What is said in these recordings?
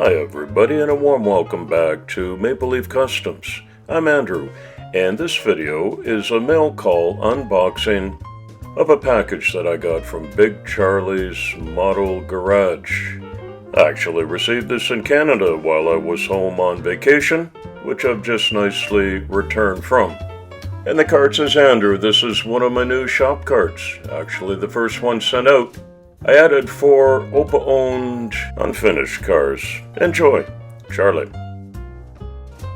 Hi everybody, and a warm welcome back to MapleLeaf Customs. I'm Andrew, and this video is a mail call unboxing of a package that I got from Big Charlie's Model Garage. I actually received this in Canada while I was home on vacation, which I've just nicely returned from. And the card says, Andrew, this is one of my new shop cards, actually the first one sent out. I added 4 OPA-owned, unfinished cars. Enjoy, Charlie.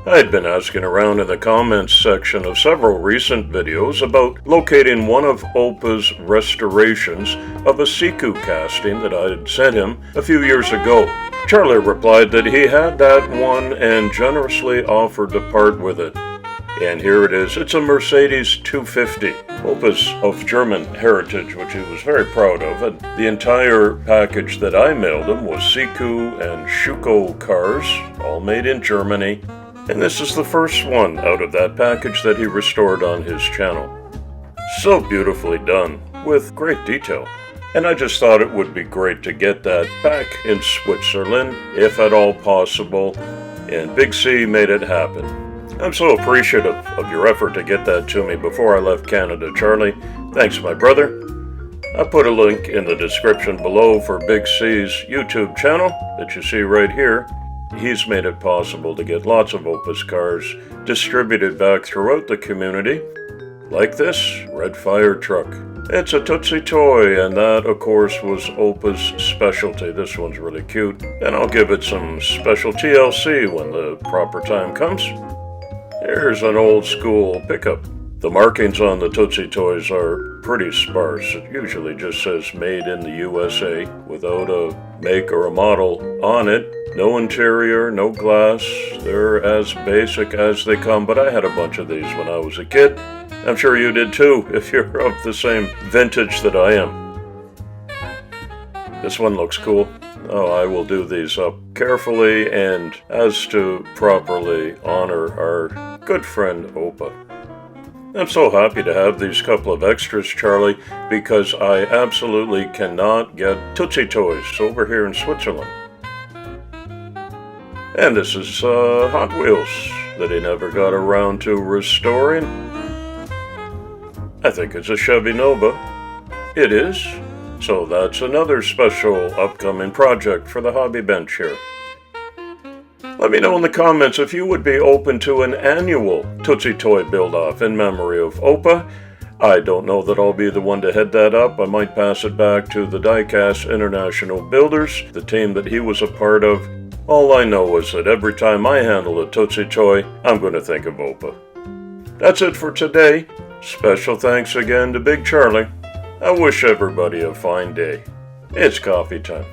I had been asking around in the comments section of several recent videos about locating one of OPA's restorations of a Siku casting that I had sent him a few years ago. Charlie replied that he had that one and generously offered to part with it. And here it is. It's a Mercedes 250. OPA's of German heritage, which he was very proud of, and the entire package that I mailed him was Siku and Schuko cars, all made in Germany, and this is the first one out of that package that he restored on his channel. So beautifully done, with great detail. And I just thought it would be great to get that back in Switzerland, if at all possible, and Big C made it happen. I'm so appreciative of your effort to get that to me before I left Canada, Charlie. Thanks, my brother. I put a link in the description below for Big C's YouTube channel that you see right here. He's made it possible to get lots of OPA's cars distributed back throughout the community, like this red fire truck. It's a Tootsie toy, and that, of course, was OPA's specialty. This one's really cute, and I'll give it some special TLC when the proper time comes. Here's an old school pickup. The markings on the Tootsie toys are pretty sparse. It usually just says made in the USA without a make or a model on it. No interior, no glass. They're as basic as they come, but I had a bunch of these when I was a kid. I'm sure you did too, if you're of the same vintage that I am. This one looks cool. Oh, I will do these up carefully and as to properly honor our good friend OPA. I'm so happy to have these couple of extras, Charlie, because I absolutely cannot get Tootsie toys over here in Switzerland. And this is Hot Wheels that he never got around to restoring. I think it's a Chevy Nova. It is. So that's another special upcoming project for the hobby bench here. Let me know in the comments if you would be open to an annual Tootsie Toy build-off in memory of OPA. I don't know that I'll be the one to head that up. I might pass it back to the Diecast International Builders, the team that he was a part of. All I know is that every time I handle a Tootsie Toy, I'm going to think of OPA. That's it for today. Special thanks again to Big Charlie. I wish everybody a fine day. It's coffee time.